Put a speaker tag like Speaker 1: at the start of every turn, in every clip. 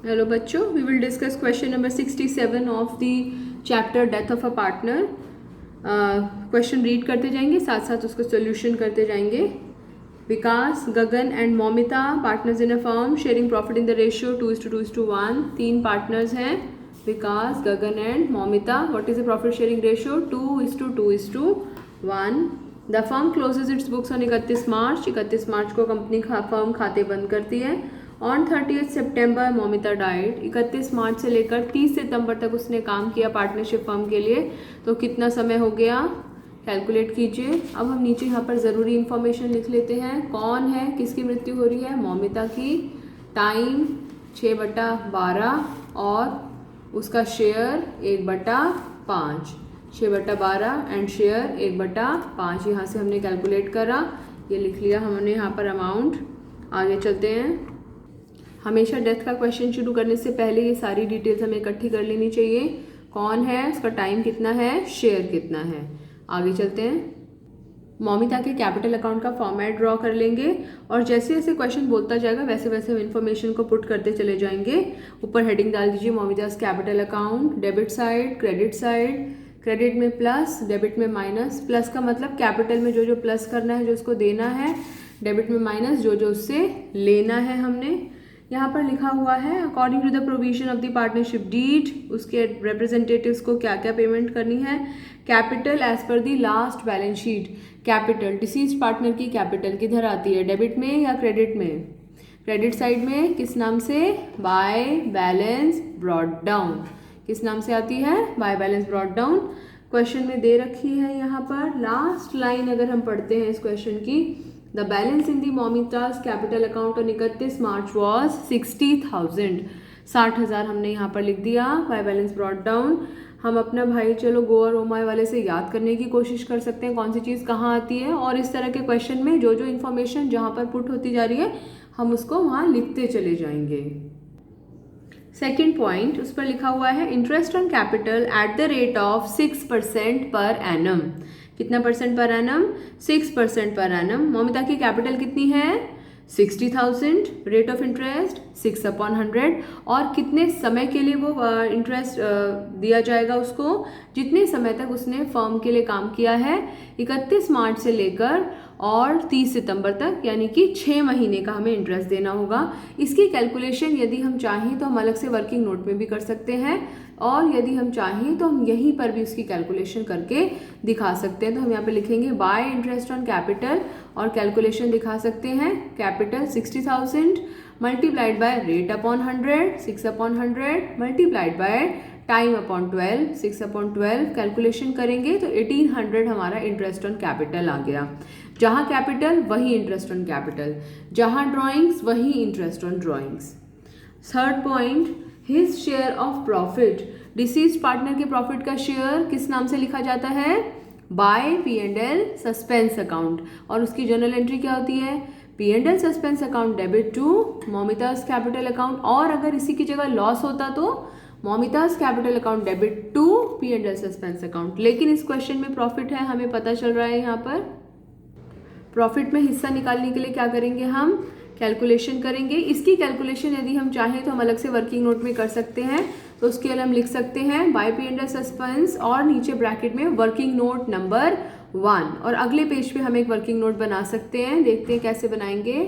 Speaker 1: Hello बच्चों, we will discuss question number 67 of the chapter death of a partner. Question read करते जाएंगे, साथ साथ उसका सोल्यूशन करते जाएंगे। Vikas, Gagan and Moumita partners in a firm sharing profit in the ratio 2:2:1। तीन पार्टनर्स हैं, Vikas, Gagan and Moumita. What is the profit sharing ratio? 2:2:1। The firm closes its books on 31 March. 31 मार्च को कंपनी फर्म खाते बंद करती है। On 30 September Moumita died. 31 मार्च से लेकर 30 सितंबर तक उसने काम किया पार्टनरशिप फर्म के लिए। तो कितना समय हो गया, कैलकुलेट कीजिए। अब हम नीचे यहाँ पर ज़रूरी इन्फॉर्मेशन लिख लेते हैं। कौन है, किसकी मृत्यु हो रही है? मौमिता की। टाइम 6/12 और उसका शेयर 1/5। 6/12 and share 1/5। यहाँ से हमने कैलकुलेट करा, ये लिख लिया हमने यहाँ पर अमाउंट। आगे चलते हैं। हमेशा डेथ का क्वेश्चन शुरू करने से पहले ये सारी डिटेल्स हमें इकट्ठी कर लेनी चाहिए। कौन है, उसका टाइम कितना है, शेयर कितना है। आगे चलते हैं। मौमिता के कैपिटल अकाउंट का फॉर्मेट ड्रॉ कर लेंगे और जैसे जैसे क्वेश्चन बोलता जाएगा वैसे वैसे हम इन्फॉर्मेशन को पुट करते चले जाएंगे। ऊपर हेडिंग डाल दीजिए Moumita's capital account. Debit side, credit side. Credit में प्लस, डेबिट में माइनस। प्लस का मतलब कैपिटल में जो जो प्लस करना है, जो उसको देना है। डेबिट में माइनस, जो जो उससे लेना है हमने। यहाँ पर लिखा हुआ है according to the provision of the partnership deed, उसके रिप्रेजेंटेटिव्स को क्या क्या पेमेंट करनी है। Capital as per the last balance sheet. Capital, deceased partner की कैपिटल किधर आती है, डेबिट में या क्रेडिट में? क्रेडिट साइड में किस नाम से? By balance brought down. किस नाम से आती है? By balance brought down. Question में दे रखी है यहाँ पर लास्ट लाइन, अगर हम पढ़ते हैं इस क्वेश्चन की, the balance in the Moumita's capital account on 31 March was 60,000। 60,000 हमने यहाँ पर लिख दिया बाय बैलेंस ब्रॉट डाउन। हम अपना भाई चलो गो और ओमाई वाले से याद करने की कोशिश कर सकते हैं कौन सी चीज़ कहाँ आती है, और इस तरह के क्वेश्चन में जो जो इन्फॉर्मेशन जहाँ पर पुट होती जा रही है हम उसको वहाँ लिखते चले जाएंगे। सेकेंड पॉइंट, उस पर लिखा हुआ है interest on capital at the rate of 6% per annum. कितना percent per annum? 6% per annum. Moumita की कैपिटल कितनी है? 60,000। Rate of interest 6/100। और कितने समय के लिए वो इंटरेस्ट दिया जाएगा उसको? जितने समय तक उसने फर्म के लिए काम किया है, 31 मार्च से लेकर और 30 सितंबर तक, यानी कि 6 महीने का हमें इंटरेस्ट देना होगा। इसकी कैलकुलेशन यदि हम चाहें तो हम अलग से वर्किंग नोट में भी कर सकते हैं, और यदि हम चाहें तो हम यहीं पर भी उसकी कैलकुलेशन करके दिखा सकते हैं। तो हम यहाँ पे लिखेंगे बाय इंटरेस्ट ऑन कैपिटल और कैलकुलेशन दिखा सकते हैं। Capital 60,000 multiplied by rate upon 100, 6/100 multiplied by time upon 12, 6/12 calculation करेंगे तो 1800 हमारा इंटरेस्ट ऑन कैपिटल आ गया। जहाँ कैपिटल वही इंटरेस्ट ऑन कैपिटल, जहाँ ड्रॉइंग्स वही interest on drawings. Third point, his share of profit. Deceased partner के प्रॉफिट का शेयर किस नाम से लिखा जाता है? By P&L suspense account. और उसकी जर्नल एंट्री क्या होती है? P&L suspense account debit to Moumita's capital account. और अगर इसी की जगह लॉस होता तो Moumita's capital account debit to P&L suspense account. लेकिन इस क्वेश्चन में प्रॉफिट है, हमें पता चल रहा है यहाँ पर। प्रॉफिट में हिस्सा निकालने के लिए क्या करेंगे, हम कैलकुलेशन करेंगे। इसकी कैलकुलेशन यदि हम चाहें तो हम अलग से वर्किंग नोट में कर सकते हैं। तो उसके लिए हम लिख सकते हैं बाय P&L सस्पेंस और नीचे ब्रैकेट में वर्किंग नोट नंबर 1, और अगले पेज पे हम एक वर्किंग नोट बना सकते हैं। देखते हैं कैसे बनाएंगे।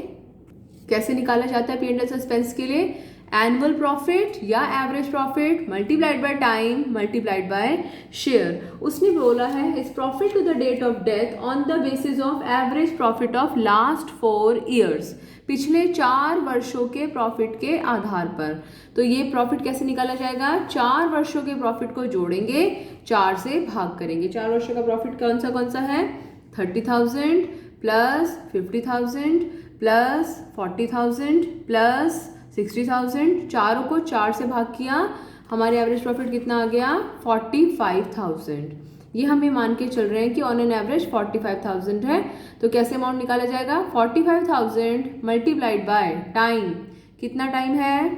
Speaker 1: कैसे निकाला जाता है P&L सस्पेंस के लिए? एनुअल प्रॉफिट या average profit multiplied by time multiplied by share. उसने बोला है is profit to the date of death on the basis of average profit of last 4 years. पिछले 4 वर्षों के प्रॉफिट के आधार पर। तो ये प्रॉफिट कैसे निकाला जाएगा? 4 वर्षों के प्रॉफिट को जोड़ेंगे, 4 से भाग करेंगे। 4 वर्षों का प्रॉफिट कौन सा है? 30,000 प्लस 50,000 प्लस 40,000 प्लस 60,000। चारों को 4 से भाग किया, हमारे एवरेज प्रॉफिट कितना आ गया? 45,000। ये हमें मान के चल रहे हैं कि ऑन एन एवरेज 45,000 है। तो कैसे अमाउंट निकाला जाएगा? 45,000 मल्टीप्लाइड बाय टाइम। कितना टाइम है?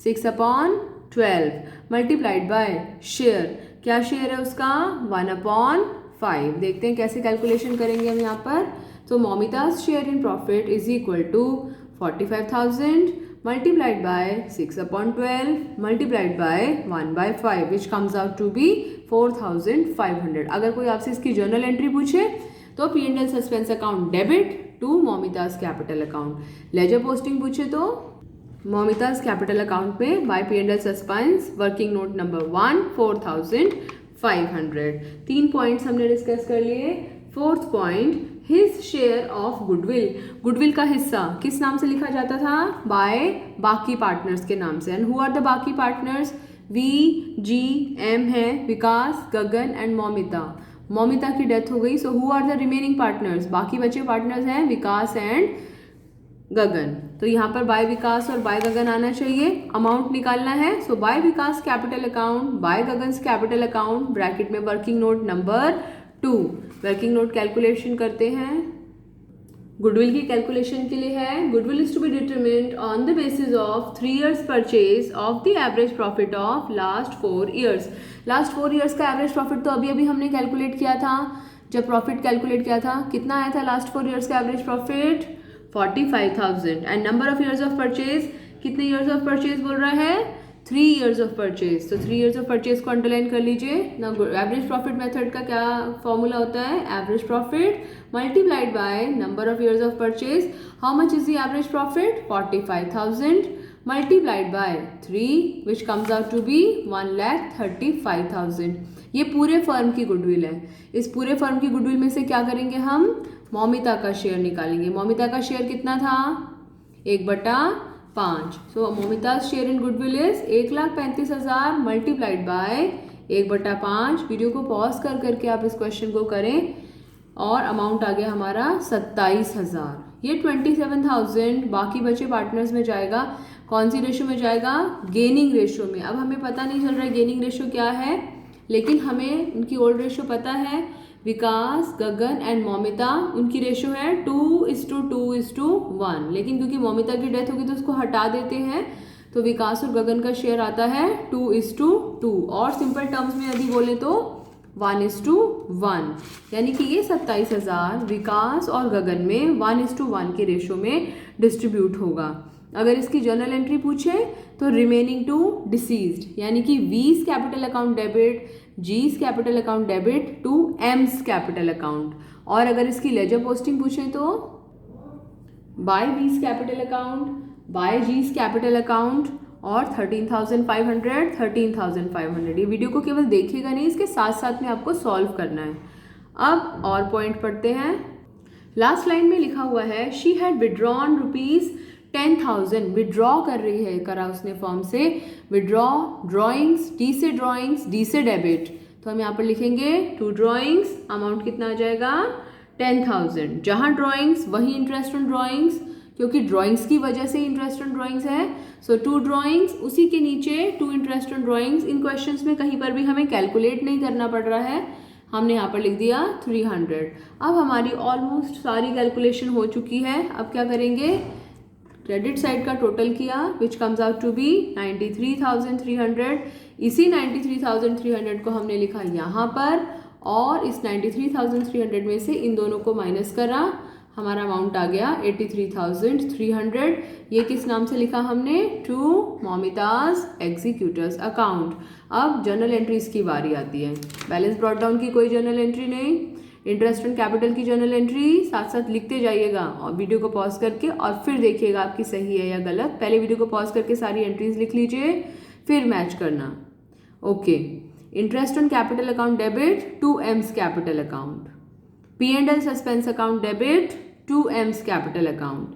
Speaker 1: 6/12 मल्टीप्लाइड बाय शेयर। क्या शेयर है उसका? 1/5। देखते हैं कैसे कैलकुलेशन करेंगे हम यहाँ पर। तो Moumita's share in profit is equal to 45,000 multiplied by 6/12 multiplied by 1/5 which comes out to be 4500। अगर कोई आपसे इसकी जर्नल एंट्री पूछे तो P&L suspense account debit to Moumita's capital account, ledger posting पूछे तो मोमिताज कैपिटल अकाउंट में by P&L suspense working note number 1 4500। 3 points हमने डिस्कस कर लिए। Fourth point, his share of goodwill. Goodwill का हिस्सा किस नाम से लिखा जाता था? बाय बाकी पार्टनर्स के नाम से। एंड हु आर द बाकी पार्टनर्स? VGM है, विकास, गगन एंड मोमिता। मोमिता की डेथ हो गई, so who are the remaining partners? बाकी बचे पार्टनर्स हैं विकास एंड गगन। तो यहाँ पर बाय विकास और बाय गगन आना चाहिए। अमाउंट निकालना है, so by Vikas capital account by Gagan's capital account bracket में working note number 2। Working note calculation करते हैं। गुडविल की कैलकुलेशन के लिए है, goodwill is to be determined on the basis of 3 years purchase of the average profit of last 4 years। Last 4 years का average profit तो अभी अभी हमने कैलकुलेट किया था। जब प्रॉफिट कैलकुलेट किया था कितना आया था लास्ट 4 years का average profit? 45,000। And number of years of purchase, कितने ईयर्स ऑफ परचेज बोल रहा है? 3 years ऑफ परचेज। तो 3 years ऑफ परचेज को अंडरलाइन कर लीजिए ना। एवरेज प्रॉफिट मेथड का क्या फॉर्मूला होता है? Average profit multiplied by number of years of purchase. How much is the average profit? 45,000 multiplied by 3 which comes out to be 1,35,000। ये पूरे फर्म की गुडविल है। इस पूरे फर्म की गुडविल में से क्या करेंगे हम? मोमिता का शेयर निकालेंगे। मोमिता का शेयर कितना था? 1/5। So Moumita share in goodwill is 1,35,000 multiplied by 1/5। Video को पॉज कर करके आप इस क्वेश्चन को करें और अमाउंट आ गया हमारा 27,000। ये 27,000 बाकी बचे पार्टनर्स में जाएगा। कौन सी रेशो में जाएगा? गेनिंग रेशो में। अब हमें पता नहीं चल रहा है गेनिंग रेशो क्या है, लेकिन हमें उनकी ओल्ड रेशो पता है। विकास, गगन एंड मोमिता, उनकी रेशो है 2:2:1। लेकिन क्योंकि मोमिता की डेथ होगी तो उसको हटा देते हैं, तो विकास और गगन का शेयर आता है 2:2। और सिंपल टर्म्स में यदि बोले तो 1:1। यानी कि ये 27,000 विकास और गगन में 1:1 के रेशो में डिस्ट्रीब्यूट होगा। अगर इसकी जर्नल एंट्री पूछे तो रिमेनिंग टू डिसीज्ड, यानी कि V's capital account debit, G's capital account debit to M's capital account. और अगर इसकी लेजर पोस्टिंग पूछे तो by V's capital account, by G's capital account और 13,500। ये वीडियो को केवल देखिएगा नहीं, इसके साथ साथ में आपको सॉल्व करना है। अब और पॉइंट पढ़ते हैं। लास्ट लाइन में लिखा हुआ है शी हैड विड्रॉन ₹10,000। विड्रॉ कर रही है, करा उसने फॉर्म से विड्रॉ। ड्रॉइंग्स, डी से डेबिट, तो हम यहाँ पर लिखेंगे 2 drawings। अमाउंट कितना आ जाएगा? 10,000। जहाँ ड्रॉइंग्स वही इंटरेस्ट ऑन ड्रॉइंग्स, क्योंकि ड्रॉइंग्स की वजह से इंटरेस्ट ऑन ड्रॉइंग्स है। सो 2 drawings, उसी के नीचे 2 interest on drawings. In questions में कहीं पर भी हमें कैलकुलेट नहीं करना पड़ रहा है, हमने यहाँ पर लिख दिया 300। अब हमारी ऑलमोस्ट सारी कैलकुलेशन हो चुकी है। अब क्या करेंगे? क्रेडिट साइड का टोटल किया which comes out to be 93,300। इसी 93,300 को हमने लिखा यहाँ पर और इस 93,300 में से इन दोनों को माइनस करा, हमारा अमाउंट आ गया 83,300। ये किस नाम से लिखा हमने? To Moumita's executors account. अब जर्नल एंट्रीज की बारी आती है। बैलेंस ब्रॉट डाउन की कोई जर्नल एंट्री नहीं, इंटरेस्ट ऑन कैपिटल की जर्नल एंट्री साथ साथ लिखते जाइएगा और वीडियो को पॉज करके, और फिर देखिएगा आपकी सही है या गलत। पहले वीडियो को पॉज करके सारी एंट्रीज लिख लीजिए, फिर मैच करना। Okay, interest on capital account debit to M's capital account, P&L suspense account debit to M's capital account,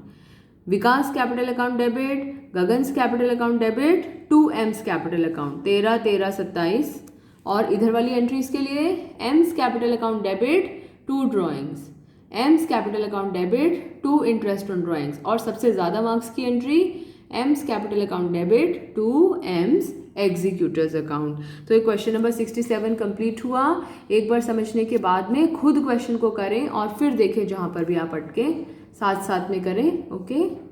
Speaker 1: Vikas capital account debit, Gagan's capital account debit to M's capital account. 13, 13, 27। और इधर वाली entries के लिए M's capital account debit to drawings, M's capital account debit to interest on drawings. और सबसे ज़्यादा marks की entry M's capital account debit to M's executors account. तो ये क्वेश्चन नंबर 67 कंप्लीट हुआ। एक बार समझने के बाद में खुद क्वेश्चन को करें और फिर देखें जहाँ पर भी आप अटके, साथ साथ में करें। ओके।